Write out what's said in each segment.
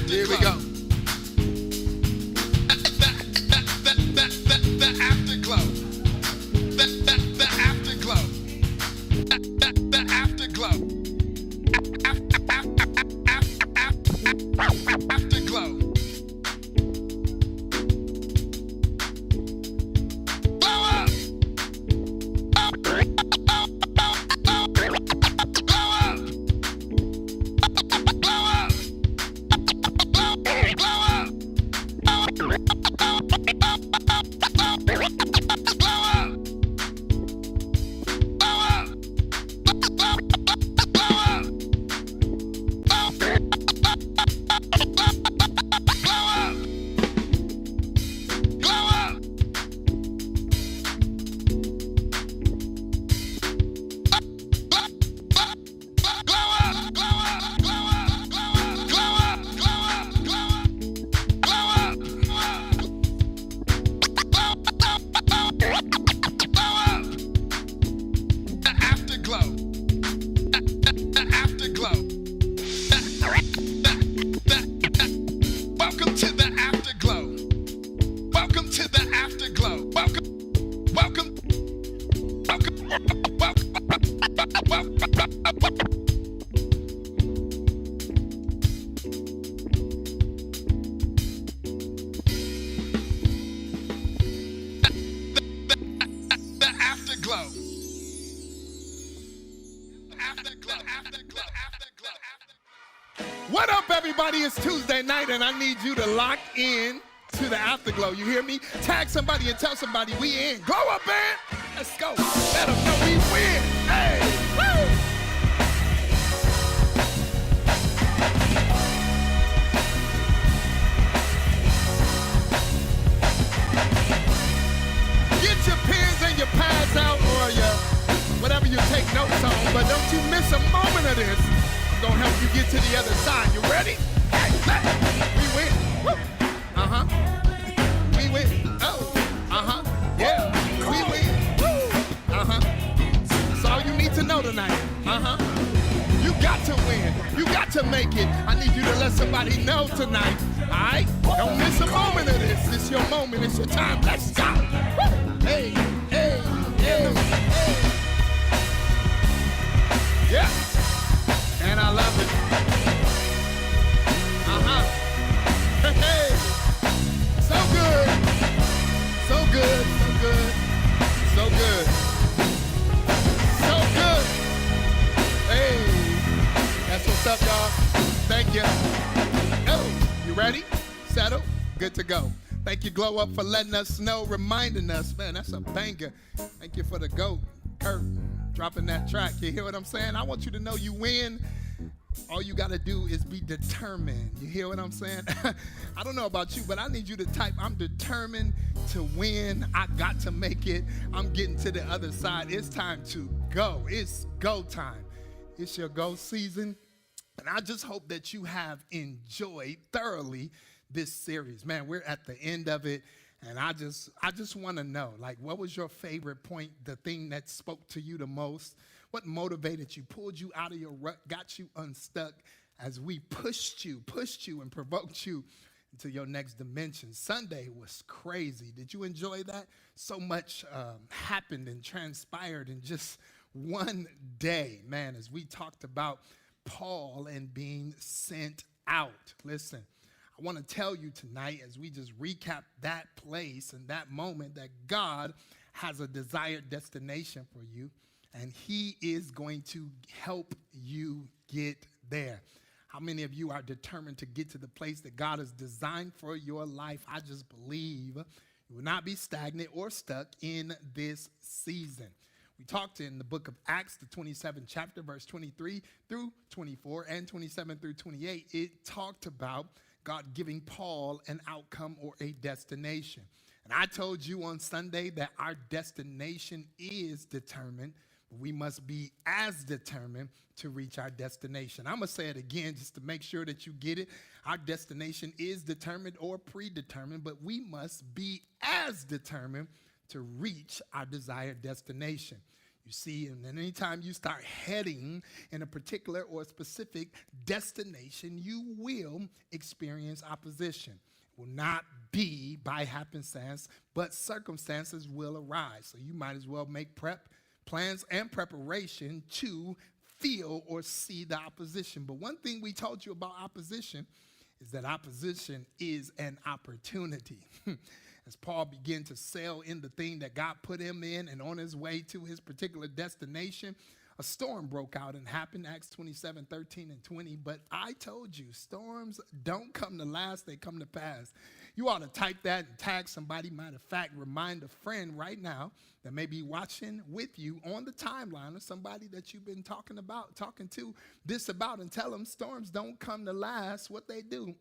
Here we go. The afterglow. The afterglow. The afterglow. Afterglow. Blow up. Blow up. Blow up. What up, everybody? It's Tuesday night, and I need you to lock in to the Afterglow. You hear me? Tag somebody and tell somebody we in. Glow up, man. Let's go. Let them know we win. Hey, woo! Get your pens and your pads out, or your whatever you take notes on, but don't you miss a moment of this. I'm gonna help you get to the other side. You ready? Hey, we win. Woo. Uh-huh. We win. Oh. Uh-huh. Yeah. We win. Woo. Uh-huh. That's all you need to know tonight. Uh-huh. You got to win. You got to make it. I need you to let somebody know tonight. All right? Don't miss a moment of this. It's your moment. It's your time. Let's go. Woo. Hey, hey, hey, hey. Yeah. And I love it. Uh-huh. Hey. So good. So good. So good. So good. So good. Hey. That's what's up, y'all. Thank you. Oh, you ready? Settle? Good to go. Thank you, Glow Up, for letting us know, reminding us. Man, that's a banger. Thank you for the GOAT, Kurt, dropping that track. You hear what I'm saying? I want you to know you win. All you got to do is be determined. You hear what I'm saying? I don't know about you, but I need you to type, I'm determined to win. I got to make it. I'm getting to the other side. It's time to go. It's go time. It's your go season. And I just hope that you have enjoyed thoroughly this series. Man, we're at the end of it. And I just want to know, like, what was your favorite point, the thing that spoke to you the most? What motivated you, pulled you out of your rut, got you unstuck as we pushed you and provoked you into your next dimension? Sunday was crazy. Did you enjoy that? So much happened and transpired in just one day, man, as we talked about Paul and being sent out. Listen, I want to tell you tonight, as we just recap that place and that moment, that God has a desired destination for you, and he is going to help you get there. How many of you are determined to get to the place that God has designed for your life? I just believe you will not be stagnant or stuck in this season. We talked in the book of Acts, the 27th chapter, verse 23 through 24, and 27 through 28. It talked about God giving Paul an outcome or a destination. And I told you on Sunday that our destination is determined. We must be as determined to reach our destination. I'm going to say it again just to make sure that you get it. Our destination is determined or predetermined, but we must be as determined to reach our desired destination. You see, and then anytime you start heading in a particular or specific destination, you will experience opposition. It will not be by happenstance, but circumstances will arise. So you might as well make plans and preparation to feel or see the opposition. But one thing we told you about opposition is that opposition is an opportunity. As Paul began to sail in the thing that God put him in and on his way to his particular destination, a storm broke out and happened, Acts 27, 13 and 20. But I told you, storms don't come to last, they come to pass. You ought to type that and tag somebody. Matter of fact, remind a friend right now that may be watching with you on the timeline or somebody that you've been talking to this about, and tell them storms don't come to last. What they do,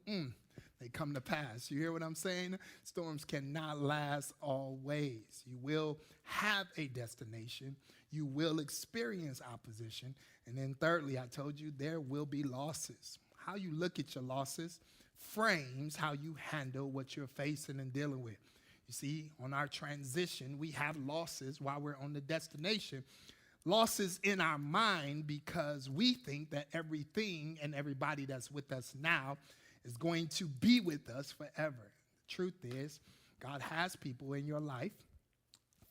they come to pass. You hear what I'm saying? Storms cannot last always. You will have a destination. You will experience opposition. And then thirdly, I told you there will be losses. How you look at your losses frames how you handle what you're facing and dealing with. You see, on our transition, we have losses while we're on the destination. Losses in our mind because we think that everything and everybody that's with us now is going to be with us forever. The truth is, God has people in your life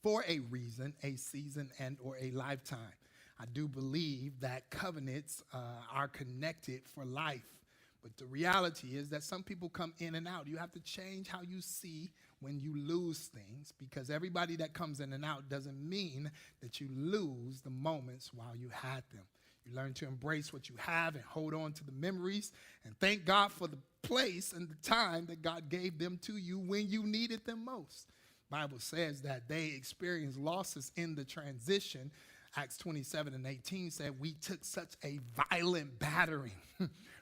for a reason, a season, and or a lifetime. I do believe that covenants are connected for life. But the reality is that some people come in and out. You have to change how you see when you lose things, because everybody that comes in and out doesn't mean that you lose the moments while you had them. You learn to embrace what you have and hold on to the memories and thank God for the place and the time that God gave them to you when you needed them most. The Bible says that they experienced losses in the transition. Acts 27 and 18 said, we took such a violent battering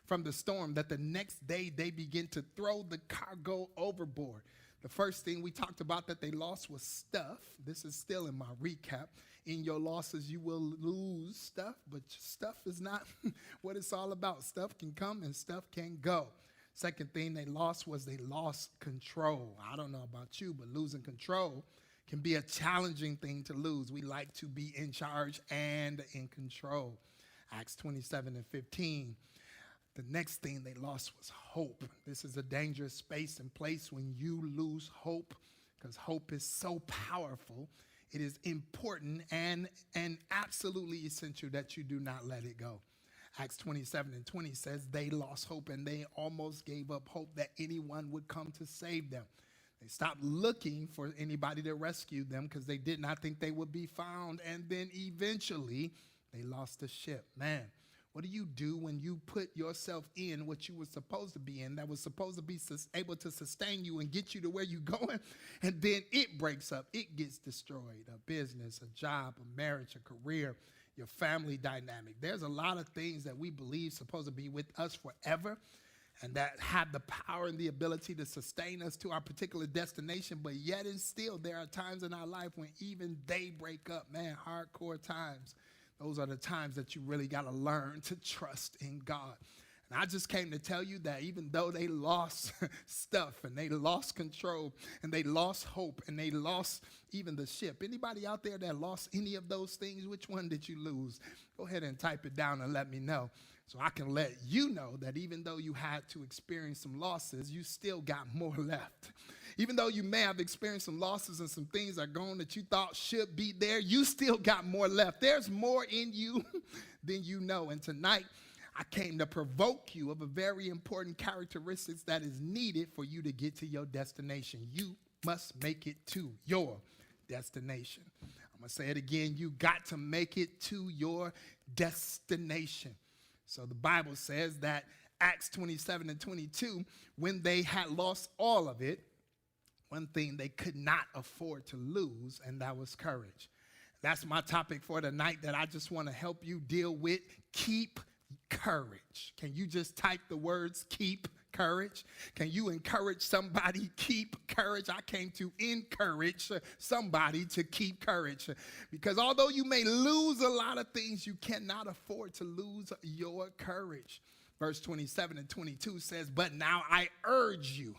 from the storm that the next day they began to throw the cargo overboard. The first thing we talked about that they lost was stuff. This is still in my recap. In your losses, you will lose stuff, but stuff is not what it's all about. Stuff can come and stuff can go. Second thing they lost was they lost control. I don't know about you, but losing control can be a challenging thing to lose. We like to be in charge and in control. Acts 27 and 15. The next thing they lost was hope. This is a dangerous space and place when you lose hope, because hope is so powerful. It is important and absolutely essential that you do not let it go. Acts 27 and 20 says they lost hope and they almost gave up hope that anyone would come to save them. They stopped looking for anybody to rescue them because they did not think they would be found. And then eventually they lost the ship. Man, what do you do when you put yourself in what you were supposed to be in, that was supposed to be able to sustain you and get you to where you're going, and then it breaks up, it gets destroyed? A business, a job, a marriage, a career, your family dynamic. There's a lot of things that we believe supposed to be with us forever and that have the power and the ability to sustain us to our particular destination, but yet and still there are times in our life when even they break up. Man, hardcore times. Those are the times that you really got to learn to trust in God. And I just came to tell you that even though they lost stuff and they lost control and they lost hope and they lost even the ship. Anybody out there that lost any of those things? Which one did you lose? Go ahead and type it down and let me know, so I can let you know that even though you had to experience some losses, you still got more left. Even though you may have experienced some losses and some things are gone that you thought should be there, you still got more left. There's more in you than you know. And tonight, I came to provoke you of a very important characteristics that is needed for you to get to your destination. You must make it to your destination. I'm going to say it again. You got to make it to your destination. So the Bible says that Acts 27 and 22, when they had lost all of it, one thing they could not afford to lose, and that was courage. That's my topic for tonight that I just want to help you deal with. Keep courage. Can you just type the words keep courage? Can you encourage somebody? Keep courage. I came to encourage somebody to keep courage, because although you may lose a lot of things, you cannot afford to lose your courage. Verse 27 and 22 says, but now I urge you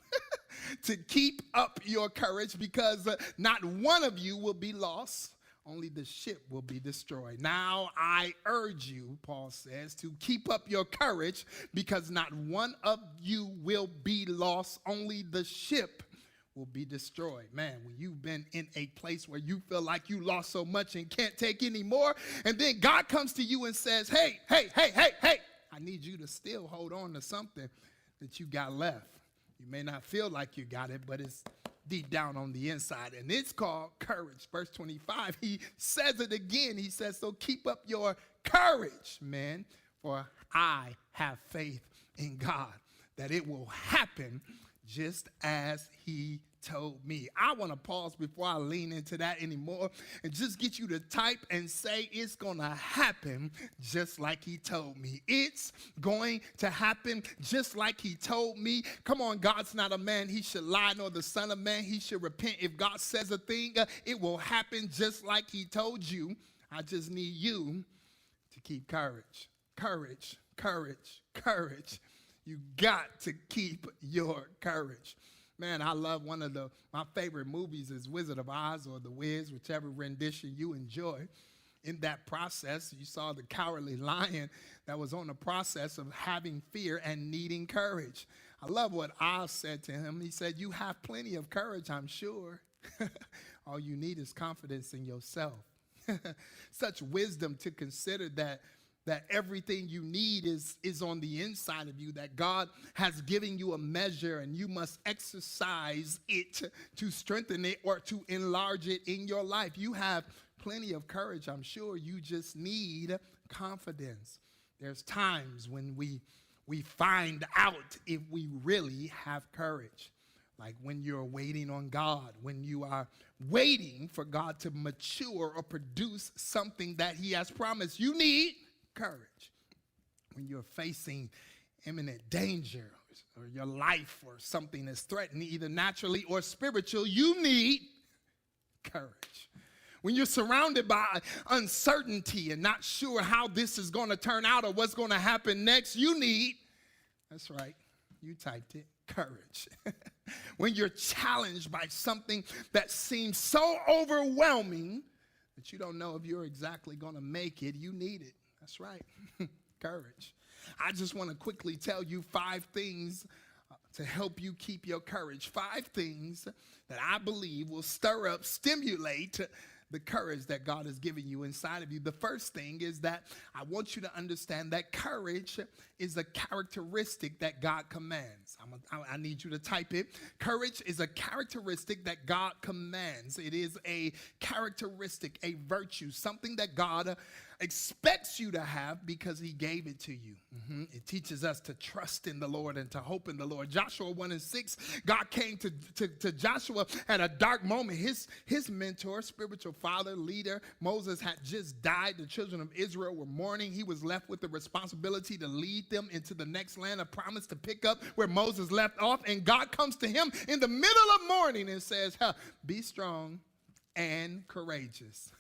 to keep up your courage, because not one of you will be lost. only the ship will be destroyed. Now I urge you, Paul says, to keep up your courage, because not one of you will be lost, only the ship will be destroyed. Man, when you've been in a place where you feel like you lost so much and can't take any more, and then God comes to you and says, hey, I need you to still hold on to something that you got left. You may not feel like you got it, but it's deep down on the inside, and it's called courage. Verse 25, he says it again. He says, so keep up your courage, man, for I have faith in God that it will happen just as he told me. I want to pause before I lean into that anymore and just get you to type and say, it's going to happen just like he told me. It's going to happen just like he told me. Come on, God's not a man he should lie, nor the son of man he should repent. If God says a thing, it will happen just like he told you. I just need you to keep courage. Courage, courage, courage. You got to keep your courage. Man, I love my favorite movies is Wizard of Oz or The Wiz, whichever rendition you enjoy. In that process, you saw the cowardly lion that was on the process of having fear and needing courage. I love what Oz said to him. He said, you have plenty of courage, I'm sure. All you need is confidence in yourself. Such wisdom to consider that everything you need is on the inside of you, that God has given you a measure and you must exercise it to strengthen it or to enlarge it in your life. You have plenty of courage, I'm sure. You just need confidence. There's times when we find out if we really have courage. Like when you're waiting on God, when you are waiting for God to mature or produce something that he has promised. You need courage. When you're facing imminent danger or your life or something is threatened, either naturally or spiritual, you need courage. When you're surrounded by uncertainty and not sure how this is going to turn out or what's going to happen next, you need, that's right, you typed it, courage. When you're challenged by something that seems so overwhelming that you don't know if you're exactly going to make it, you need it. That's right, courage. I just want to quickly tell you 5 things to help you keep your courage. 5 things that I believe will stir up, stimulate the courage that God has given you inside of you. The first thing is that I want you to understand that courage is a characteristic that God commands. I need you to type it. Courage is a characteristic that God commands. It is a characteristic, a virtue, something that God expects you to have because he gave it to you. It teaches us to trust in the Lord and to hope in the Lord. Joshua 1:6, God came to Joshua at a dark moment. His mentor, spiritual father, leader, Moses, had just died. The children of Israel were mourning. He was left with the responsibility to lead them into the next land of promise, to pick up where Moses left off. And God comes to him in the middle of morning and says, be strong and courageous,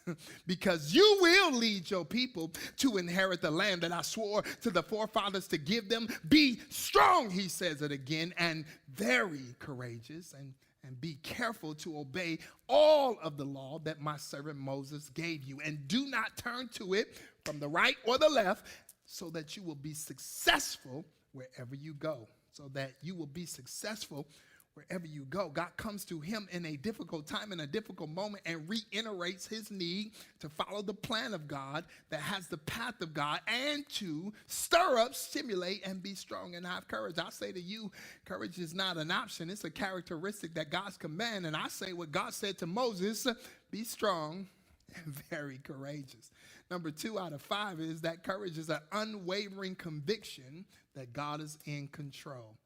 because you will lead your people to inherit the land that I swore to the forefathers to give them. Be strong, he says it again, and very courageous, and be careful to obey all of the law that my servant Moses gave you, and do not turn to it from the right or the left, so that you will be successful wherever you go. So that you will be successful wherever you go. God comes to him in a difficult time, in a difficult moment, and reiterates his need to follow the plan of God that has the path of God, and to stir up, stimulate, and be strong and have courage. I say to you, courage is not an option. It's a characteristic that God's command. And I say what God said to Moses, be strong and very courageous. Number 2 out of 5 is that courage is an unwavering conviction that God is in control.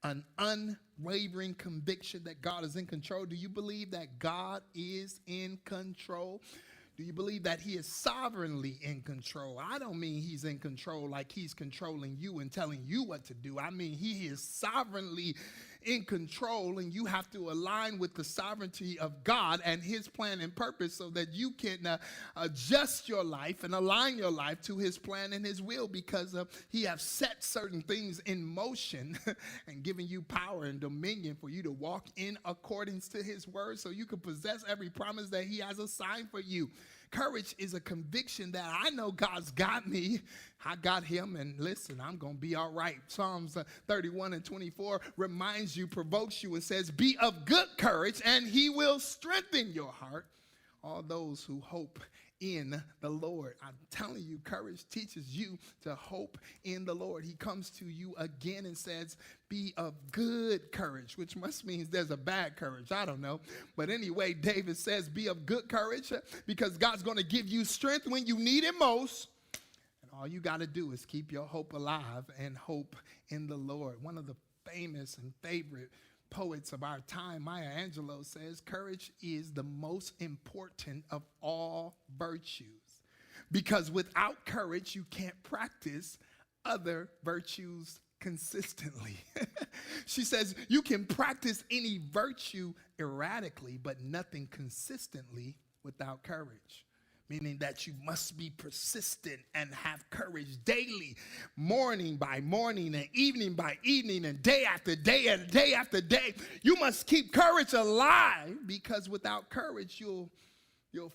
An unwavering conviction that God is in control. Do you believe that God is in control? Do you believe that he is sovereignly in control? I don't mean he's in control like he's controlling you and telling you what to do. I mean he is sovereignly in control, and you have to align with the sovereignty of God and his plan and purpose, so that you can adjust your life and align your life to his plan and his will, because he has set certain things in motion and given you power and dominion for you to walk in accordance to his word, so you can possess every promise that he has assigned for you. Courage is a conviction that I know God's got me. I got him, and listen, I'm going to be all right. Psalms 31:24 reminds you, provokes you, and says, be of good courage, and he will strengthen your heart. All those who hope in the Lord. I'm telling you, courage teaches you to hope in the Lord. He comes to you again and says, be of good courage, which must mean there's a bad courage. I don't know. But anyway, David says, be of good courage because God's going to give you strength when you need it most. And all you got to do is keep your hope alive and hope in the Lord. One of the famous and favorite poets of our time, Maya Angelou, says courage is the most important of all virtues because without courage you can't practice other virtues consistently. She says you can practice any virtue erratically but nothing consistently without courage. Meaning that you must be persistent and have courage daily, morning by morning and evening by evening and day after day and day after day. You must keep courage alive because without courage, you'll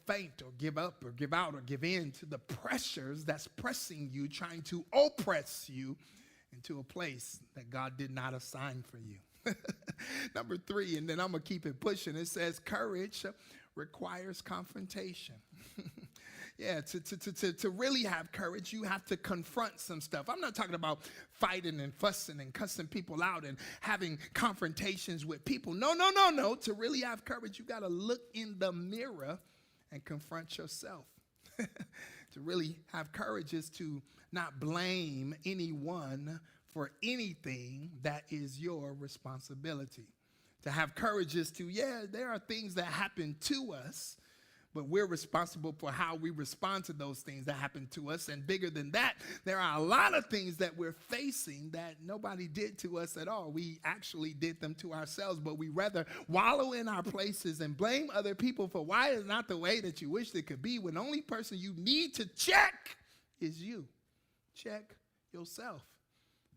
faint or give up or give out or give in to the pressures that's pressing you, trying to oppress you into a place that God did not assign for you. Number 3, and then I'm going to keep it pushing. It says courage requires confrontation. Yeah, to really have courage, you have to confront some stuff. I'm not talking about fighting and fussing and cussing people out and having confrontations with people. No. To really have courage, you got to look in the mirror and confront yourself. To really have courage is to not blame anyone for anything that is your responsibility. To have courage is to, there are things that happen to us, but we're responsible for how we respond to those things that happen to us. And bigger than that, there are a lot of things that we're facing that nobody did to us at all. We actually did them to ourselves, but we rather wallow in our places and blame other people for why it's not the way that you wish it could be, when the only person you need to check is you. Check yourself.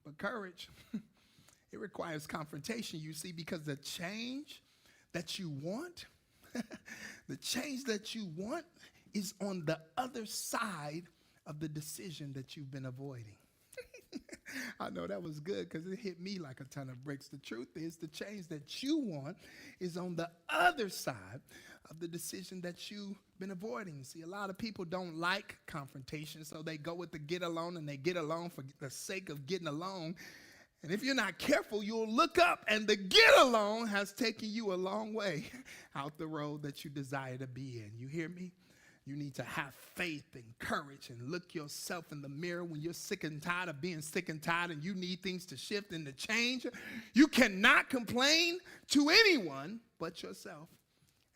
But courage, it requires confrontation, you see, because the change that you want, the change that you want is on the other side of the decision that you've been avoiding. I know that was good because it hit me like a ton of bricks. The truth is the change that you want is on the other side of the decision that you've been avoiding. See, a lot of people don't like confrontation, so they go with the get along and they get along for the sake of getting along. And if you're not careful, you'll look up and the get along has taken you a long way out the road that you desire to be in. You hear me? You need to have faith and courage and look yourself in the mirror when you're sick and tired of being sick and tired and you need things to shift and to change. You cannot complain to anyone but yourself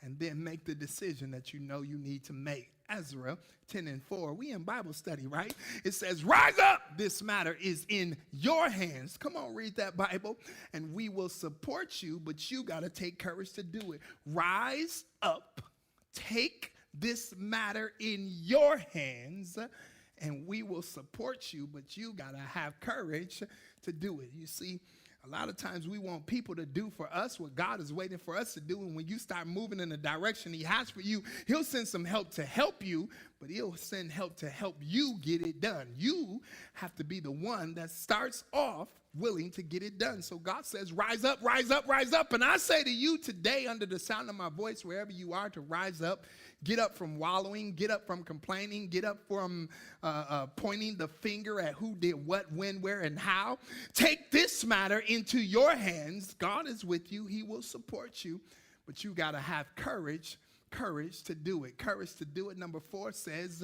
and then make the decision that you know you need to make. Ezra 10:4. We in Bible study, right? It says, rise up, this matter is in your hands. Come on, read that Bible, and we will support you, but you got to take courage to do it. Rise up, take this matter in your hands, and we will support you, but you got to have courage to do it. You see, a lot of times we want people to do for us what God is waiting for us to do. And when you start moving in the direction he has for you, he'll send some help to help you, but he'll send help to help you get it done. You have to be the one that starts off willing to get it done. So God says, rise up, rise up, rise up. And I say to you today, under the sound of my voice, wherever you are, to rise up. Get up from wallowing, get up from complaining, get up from pointing the finger at who did what, when, where, and how. Take this matter into your hands. God is with you. He will support you, but you got to have courage to do it. Courage to do it. Number 4 says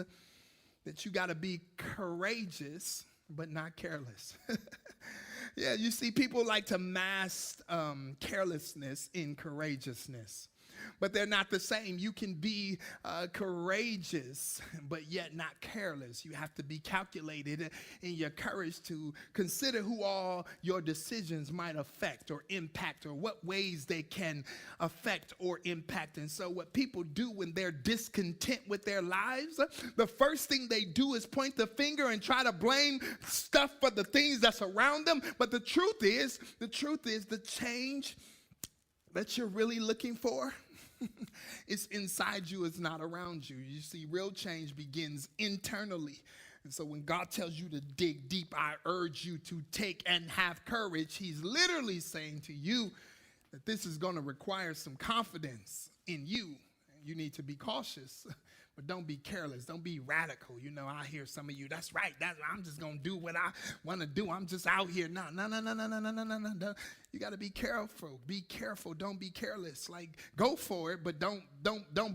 that you got to be courageous, but not careless. Yeah, you see, people like to mask carelessness in courageousness. But they're not the same. You can be courageous, but yet not careless. You have to be calculated in your courage to consider who all your decisions might affect or impact, or what ways they can affect or impact. And so what people do when they're discontent with their lives, the first thing they do is point the finger and try to blame stuff for the things that's around them. But the truth is the change that you're really looking for, It's inside you, it's not around you. You see, real change begins internally. And so when God tells you to dig deep, I urge you to take and have courage. He's literally saying to you that this is going to require some confidence in you. You need to be cautious, but don't be careless. Don't be radical. You know, I hear some of you, that's right. I'm just going to do what I want to do. I'm just out here. No. You got to be careful. Be careful. Don't be careless. Like, go for it, but don't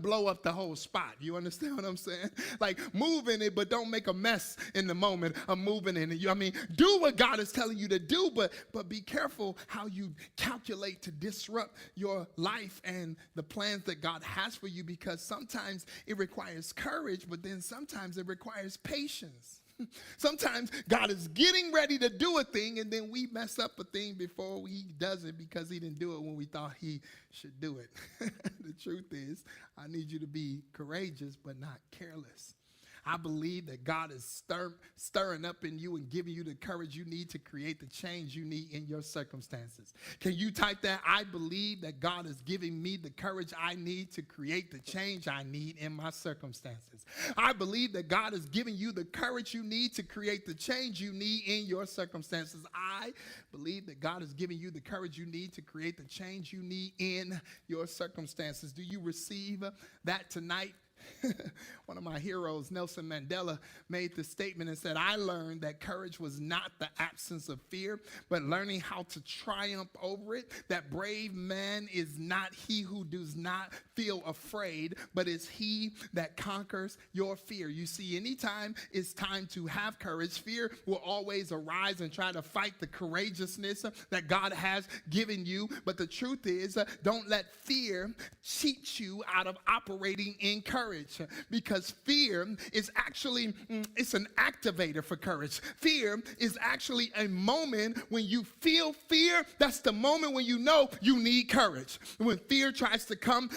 blow up the whole spot. You understand what I'm saying? Like, move in it, but don't make a mess in the moment of moving in it. Do what God is telling you to do, but be careful how you calculate to disrupt your life and the plans that God has for you, because sometimes it requires courage, but then sometimes it requires patience. Sometimes God is getting ready to do a thing, and then we mess up a thing before he does it because he didn't do it when we thought he should do it. The truth is, I need you to be courageous, but not careless. I believe that God is stirring up in you and giving you the courage you need to create the change you need in your circumstances. Can you type that? I believe that God is giving me the courage I need to create the change I need in my circumstances. I believe that God is giving you the courage you need to create the change you need in your circumstances. I believe that God is giving you the courage you need to create the change you need in your circumstances. Do you receive that tonight? One of my heroes, Nelson Mandela, made this statement and said, I learned that courage was not the absence of fear, but learning how to triumph over it. That brave man is not he who does not feel afraid, but is he that conquers your fear. You see, anytime it's time to have courage, fear will always arise and try to fight the courageousness that God has given you. But the truth is, don't let fear cheat you out of operating in courage. Because fear is actually, it's an activator for courage. Fear is actually a moment when you feel fear. That's the moment when you know you need courage. When fear tries to come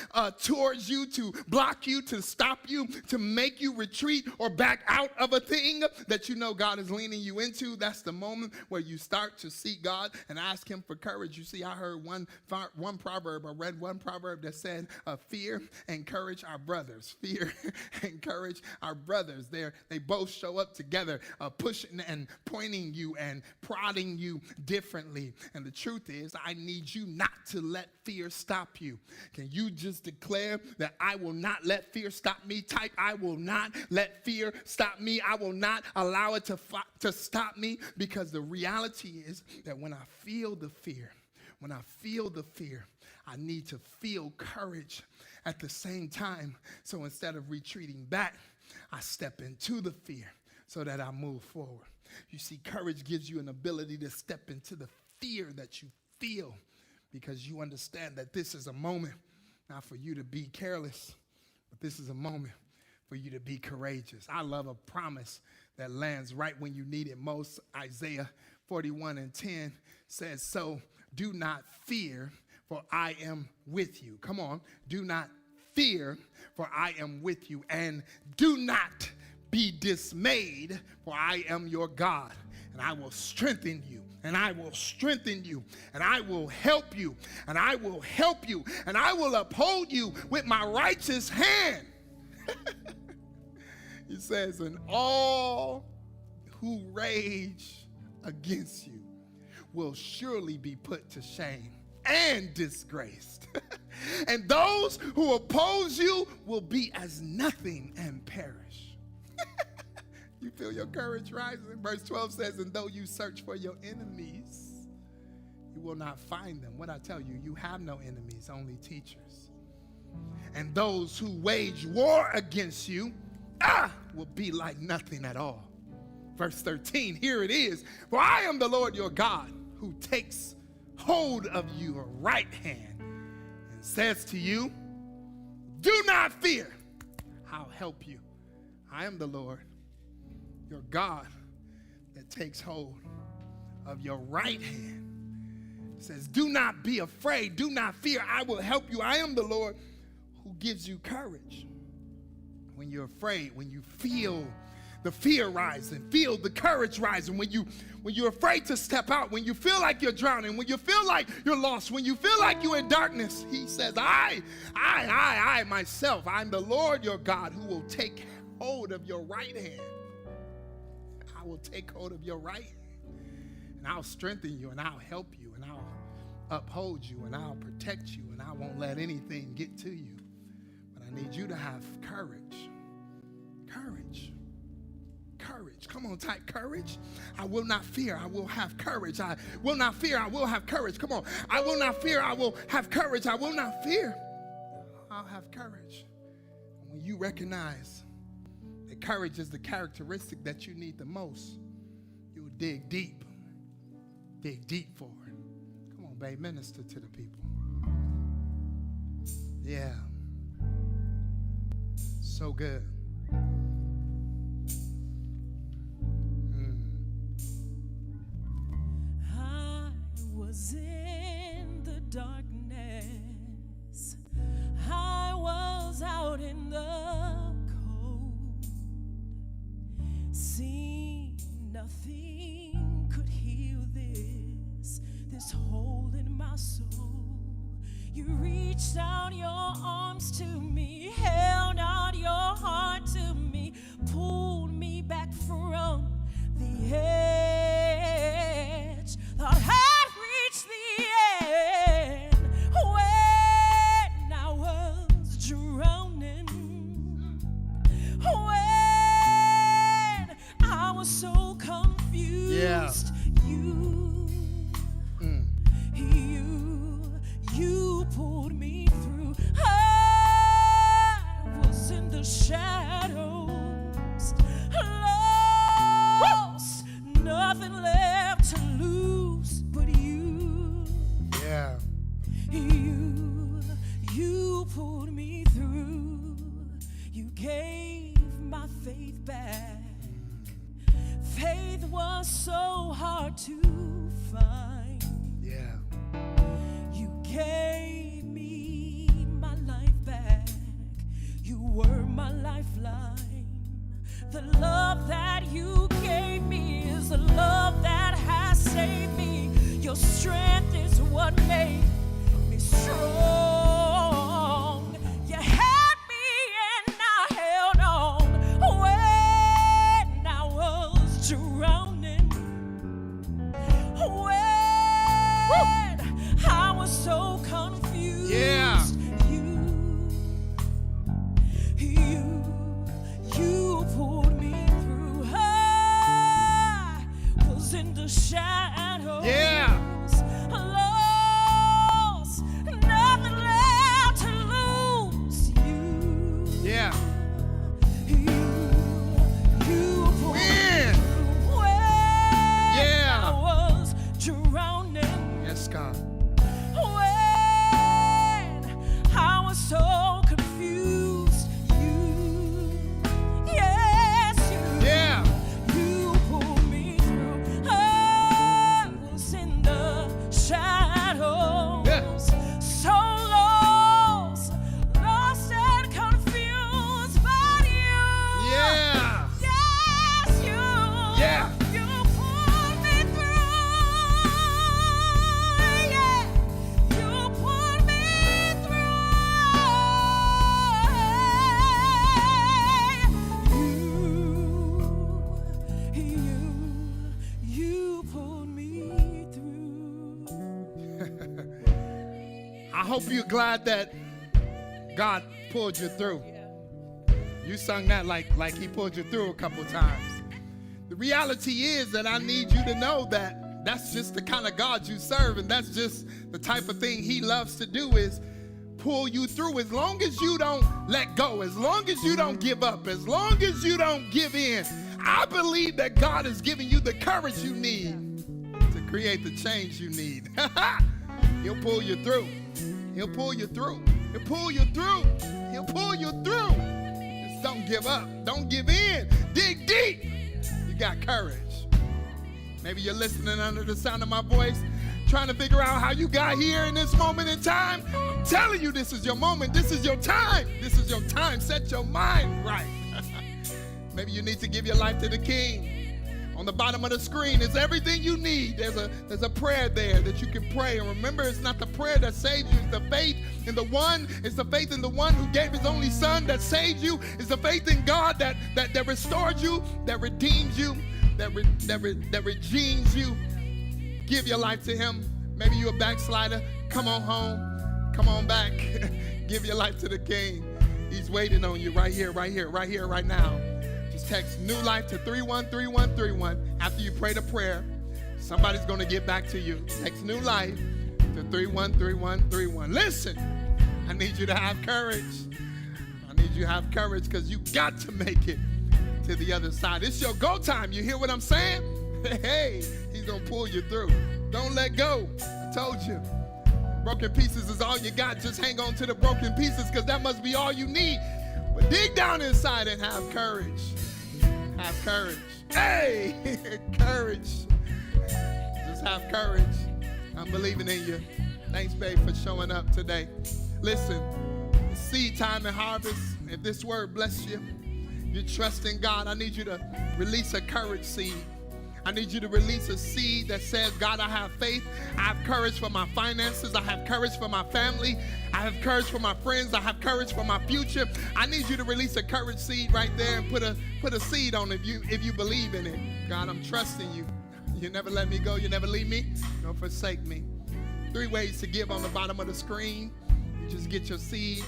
towards you, to block you, to stop you, to make you retreat or back out of a thing that you know God is leaning you into, that's the moment where you start to seek God and ask him for courage. You see, I heard one proverb, I read one proverb that said, fear and courage are brothers. Fear and courage are brothers. They both show up together, pushing and pointing you and prodding you differently. And the truth is, I need you not to let fear stop you. Can you just declare that I will not let fear stop me? Type, I will not let fear stop me. I will not allow it to stop me, because the reality is that when I feel the fear, I need to feel courage at the same time. So instead of retreating back, I step into the fear so that I move forward. You see, courage gives you an ability to step into the fear that you feel, because you understand that this is a moment not for you to be careless, but this is a moment for you to be courageous. I love a promise that lands right when you need it most. Isaiah 41:10 says, so do not fear, for I am with you. Come on. Do not fear, for I am with you. And do not be dismayed, for I am your God. And I will strengthen you. And I will strengthen you. And I will help you. And I will help you. And I will uphold you with my righteous hand. It says, and all who rage against you will surely be put to shame and disgraced. And those who oppose you will be as nothing and perish. You feel your courage rising? Verse 12 says, and though you search for your enemies, you will not find them. What I tell you, you have no enemies, only teachers. And those who wage war against you will be like nothing at all. Verse 13, here it is. For I am the Lord your God, who takes hold of your right hand and says to you, do not fear, I'll help you. I am the Lord your God that takes hold of your right hand. It says, do not be afraid, do not fear, I will help you. I am the Lord who gives you courage. When you're afraid, when you feel the fear rising. Feel the courage rising when you're afraid to step out, when you feel like you're drowning, when you feel like you're lost, when you feel like you're in darkness. He says, I, myself, I'm the Lord your God who will take hold of your right hand. I will take hold of your right hand, and I'll strengthen you, and I'll help you, and I'll uphold you, and I'll protect you, and I won't let anything get to you. But I need you to have courage. Courage. Courage. Come on, type courage. I will not fear. I will have courage. I will not fear. I will have courage. Come on. I will not fear. I will have courage. I will not fear. I'll have courage. When you recognize that courage is the characteristic that you need the most, you'll dig deep. Dig deep for it. Come on, babe. Minister to the people. Yeah. So good. I was in the darkness. I was out in the cold. Seeing nothing could heal this hole in my soul. You reached out your arms to me, held out your heart to me, pulled me back from the edge. Thought I'd reached the end when I was drowning, when I was so confused. Yeah. You pulled me through. I was in the shadows, lost, nothing left to lose but you. Yeah. You pulled me through. You gave my faith back. Faith was so hard to find. Yeah. Gave me my life back. You were my lifeline. The love that you gave me is the love that has saved me. Your strength is what made me strong. You had me and I held on when I was drowning. I was so confused. Yeah. You pulled me through. I was in the shadows. Yeah. Lost, nothing left to lose. Yeah. You pulled me through when I was drowning. Yes, God. I was so confused. You pulled me through. I was in the shadows, so lost and confused. But you, yes, you pulled me through. You pulled me I hope you're glad that God pulled you through. You sung that like he pulled you through a couple times. The reality is that I need you to know that that's just the kind of God you serve, and that's just the type of thing he loves to do, is pull you through. As long as you don't let go, as long as you don't give up, as long as you don't give in, I believe that God is giving you the courage you need to create the change you need. He'll pull you through. He'll pull you through. He'll pull you through. He'll pull you through. Just don't give up. Don't give in. Dig deep. You got courage. Maybe you're listening under the sound of my voice, trying to figure out how you got here in this moment in time. I'm telling you, this is your moment. This is your time. This is your time. Set your mind right. Maybe you need to give your life to the King. On the bottom of the screen is everything you need. There's a prayer there that you can pray. And remember, it's not the prayer that saves you. It's the faith in the one. It's the faith in the one who gave his only son that saved you. It's the faith in God that restored you, that redeems you, that redeems you. Give your life to him. Maybe you're a backslider. Come on home. Come on back. Give your life to the King. He's waiting on you right here, right here, right here, right now. Just text New Life to 313131. After you pray the prayer, somebody's going to get back to you. Text New Life to 313131. Listen, I need you to have courage. I need you to have courage because you got to make it to the other side. It's your go time. You hear what I'm saying? Hey, he's going to pull you through. Don't let go. I told you. Broken pieces is all you got. Just hang on to the broken pieces because that must be all you need. But dig down inside and have courage. Have courage. Hey, courage. Just have courage. I'm believing in you. Thanks, babe, for showing up today. Listen, seed time and harvest. If this word bless you, you trust in God, I need you to release a courage seed. I need you to release a seed that says, God, I have faith. I have courage for my finances. I have courage for my family. I have courage for my friends. I have courage for my future. I need you to release a courage seed right there and put a seed on it if you believe in it. God, I'm trusting you. You never let me go. You never leave me. Don't forsake me. 3 ways to give on the bottom of the screen. You just get your seed.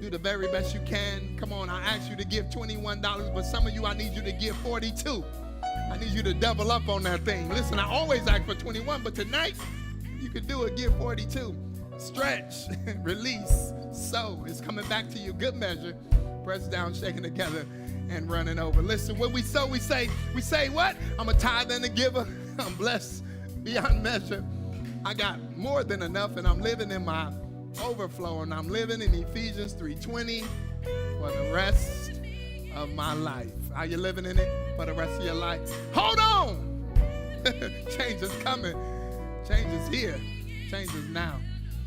Do the very best you can. Come on, I asked you to give $21, but some of you, I need you to give $42. I need you to double up on that thing. Listen, I always ask for 21, but tonight, you can do it. Give 42. Stretch, release, sow. It's coming back to you. Good measure. Press down, shaking together, and running over. Listen, when we sow, we say what? I'm a tither and a giver. I'm blessed beyond measure. I got more than enough, and I'm living in my overflow, and I'm living in Ephesians 3:20 for the rest of my life. Are you living in it for the rest of your life? Hold on. Change is coming. Change is here. Change is now.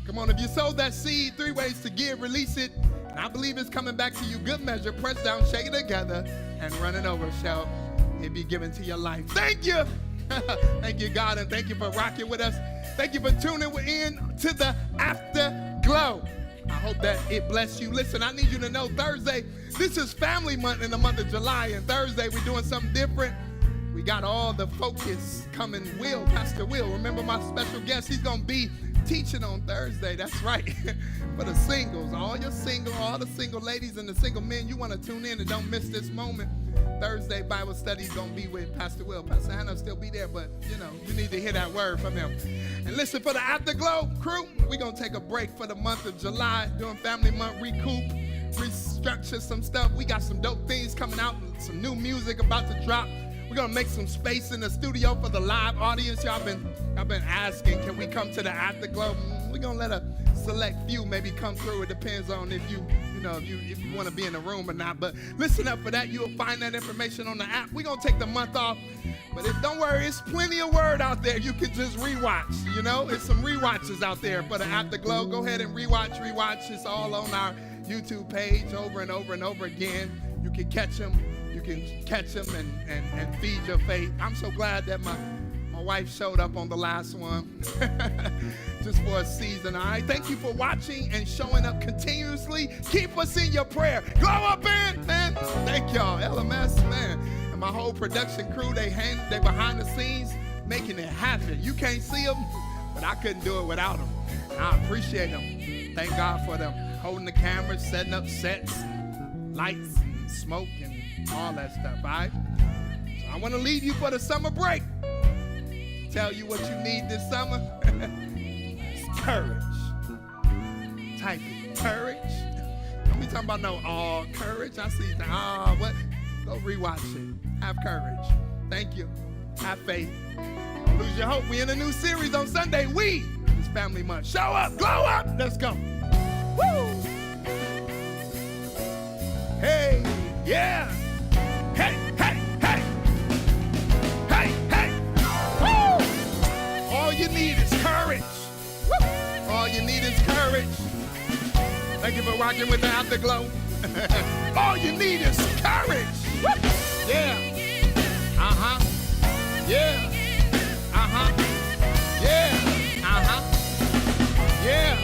Come on, if you sowed that seed, 3 ways to give, release it. And I believe it's coming back to you. Good measure, press down, shake it together, and run it over. Shall it be given to your life? Thank you. Thank you, God, and thank you for rocking with us. Thank you for tuning in to the Afterglow. I hope that it bless you. Listen, I need you to know Thursday, this is Family Month in the month of July, and Thursday we're doing something different. We got all the focus coming. Pastor Will, remember my special guest? He's going to be teaching on Thursday. That's right. For the singles, all the single ladies and the single men, you want to tune in and don't miss this moment. Thursday Bible study is going to be with Pastor Will. Pastor Hannah will still be there, but, you need to hear that word from him. And listen, for the Afterglow crew, we're going to take a break for the month of July, doing Family Month, recoup, restructure some stuff. We got some dope things coming out, some new music about to drop. We're going to make some space in the studio for the live audience. Y'all been asking, can we come to the Afterglow? We're going to let a select few maybe come through. It depends on if you want to be in the room or not. But listen up for that. You'll find that information on the app. We're going to take the month off. But don't worry, it's plenty of word out there. You can just rewatch, It's some rewatches out there for the Afterglow. Go ahead and rewatch. It's all on our YouTube page over and over and over again. You can catch them. You can catch them and feed your faith. I'm so glad that my wife showed up on the last one just for a season. All right, thank you for watching and showing up continuously. Keep us in your prayer. Glow Up in, man. Thank y'all, LMS, man. And my whole production crew, they behind the scenes making it happen. You can't see them, but I couldn't do it without them. And I appreciate them. Thank God for them holding the cameras, setting up sets, lights, and smoke, and all that stuff, all right? So I want to leave you for the summer break. Tell you what you need this summer. It's courage. Type it, courage. Don't be talking about no courage. I see what? Go rewatch it. Have courage. Thank you. Have faith. Don't lose your hope. We in a new series on Sunday. It's Family Month. Show up, glow up. Let's go. Woo! Hey, yeah. Hey, hey, hey. Hey, hey. Woo! All you need is courage. Woo! All you need is courage. Thank you for rocking with the Afterglow. All you need is courage. Woo! Yeah. Uh-huh. Yeah. Uh-huh. Yeah. Uh-huh. Yeah.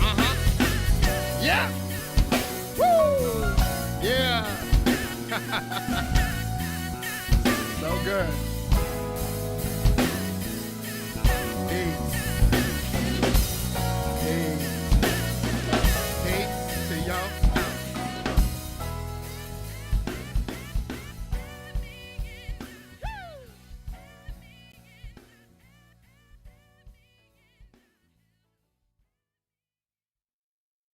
Uh-huh. Yeah. Woo! Yeah. So good.